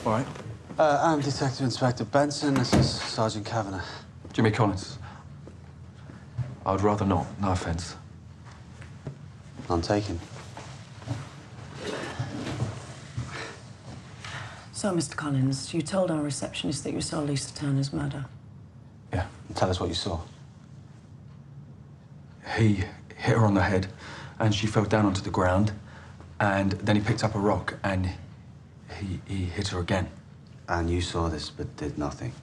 All right. I'm Detective Inspector Benson. This is Sergeant Kavanagh. Jimmy Collins. I would rather not, no offence. None taken. So, Mr. Collins, you told our receptionist that you saw Lisa Turner's murder. Yeah. Tell us what you saw. He hit her on the head, and she fell down onto the ground, and then he picked up a rock, and he hit her again. And you saw this, but did nothing.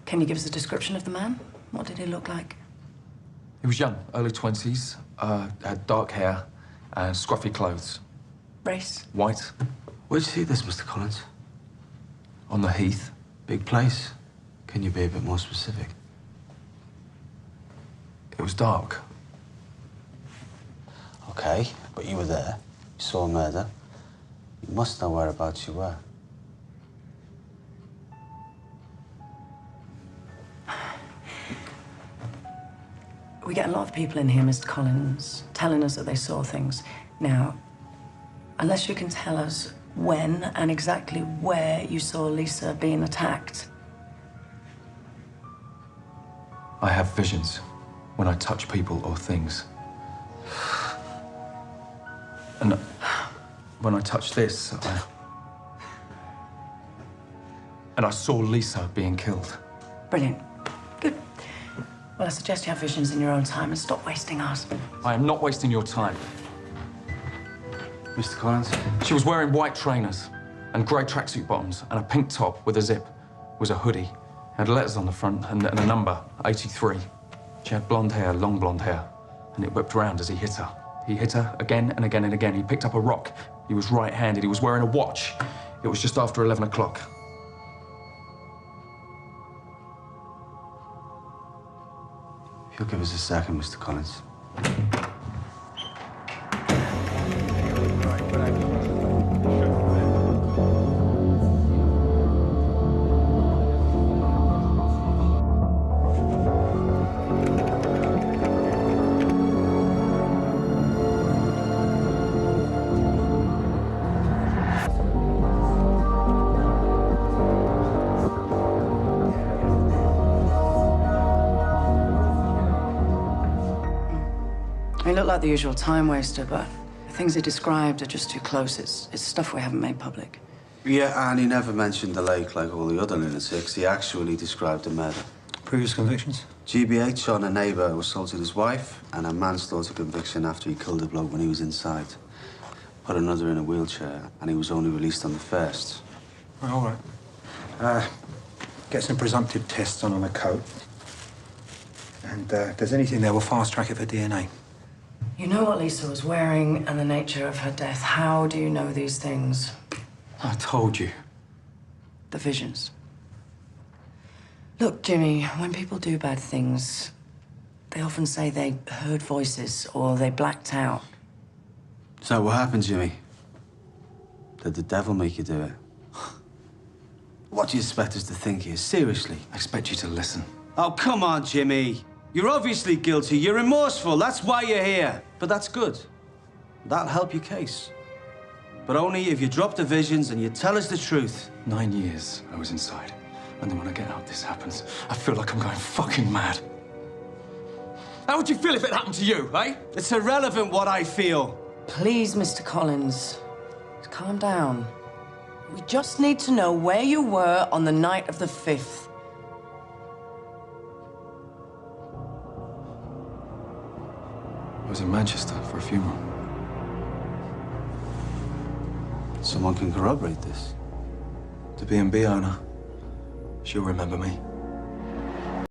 Can you give us a description of the man? What did he look like? He was young, early 20s, had dark hair and scruffy clothes. Race? White, Where'd you see this, Mr. Collins? on the heath. Big place. Can you be a bit more specific? It was dark. Okay, but you were there. You saw a murder. You must know whereabouts you were. We get a lot of people in here, Mr. Collins, telling us that they saw things. Now, unless you can tell us when and exactly where you saw Lisa being attacked. I have visions when I touch people or things. And when I touched this, and I saw Lisa being killed. Brilliant. Good. Well, I suggest you have visions in your own time and stop wasting ours. I am not wasting your time. Mr. Collins? She was wearing white trainers and grey tracksuit bottoms and a pink top with a zip. It was a hoodie. It had letters on the front and a number, 83. She had blonde hair, long blonde hair, and it whipped round as he hit her. He hit her again and again and again. He picked up a rock. He was right-handed. He was wearing a watch. It was just after 11 o'clock. If you'll give us a second, Mr. Collins. He looked like the usual time waster, but the things he described are just too close. It's stuff we haven't made public. Yeah, and he never mentioned the lake like all the other lunatics. He actually described a murder. Previous convictions? GBH on a neighbour who assaulted his wife, and a manslaughter conviction after he killed a bloke when he was inside. Put another in a wheelchair, and he was only released on the 1st. All right. Get some presumptive tests on the coat. And if there's anything there, we'll fast-track it for DNA. You know what Lisa was wearing and the nature of her death. How do you know these things? I told you. The visions. Look, Jimmy, when people do bad things, they often say they heard voices or they blacked out. So what happened, Jimmy? Did the devil make you do it? What do you expect us to think here? Seriously? I expect you to listen. Oh, come on, Jimmy. You're obviously guilty. You're remorseful. That's why you're here. But that's good. That'll help your case. But only if you drop the visions and you tell us the truth. 9 years I was inside. And then when I get out, this happens. I feel like I'm going fucking mad. How would you feel if it happened to you, eh? It's irrelevant what I feel. Please, Mr. Collins, calm down. We just need to know where you were on the night of the 5th. I was in Manchester for a funeral. Someone can corroborate this. The B&B owner. She'll remember me.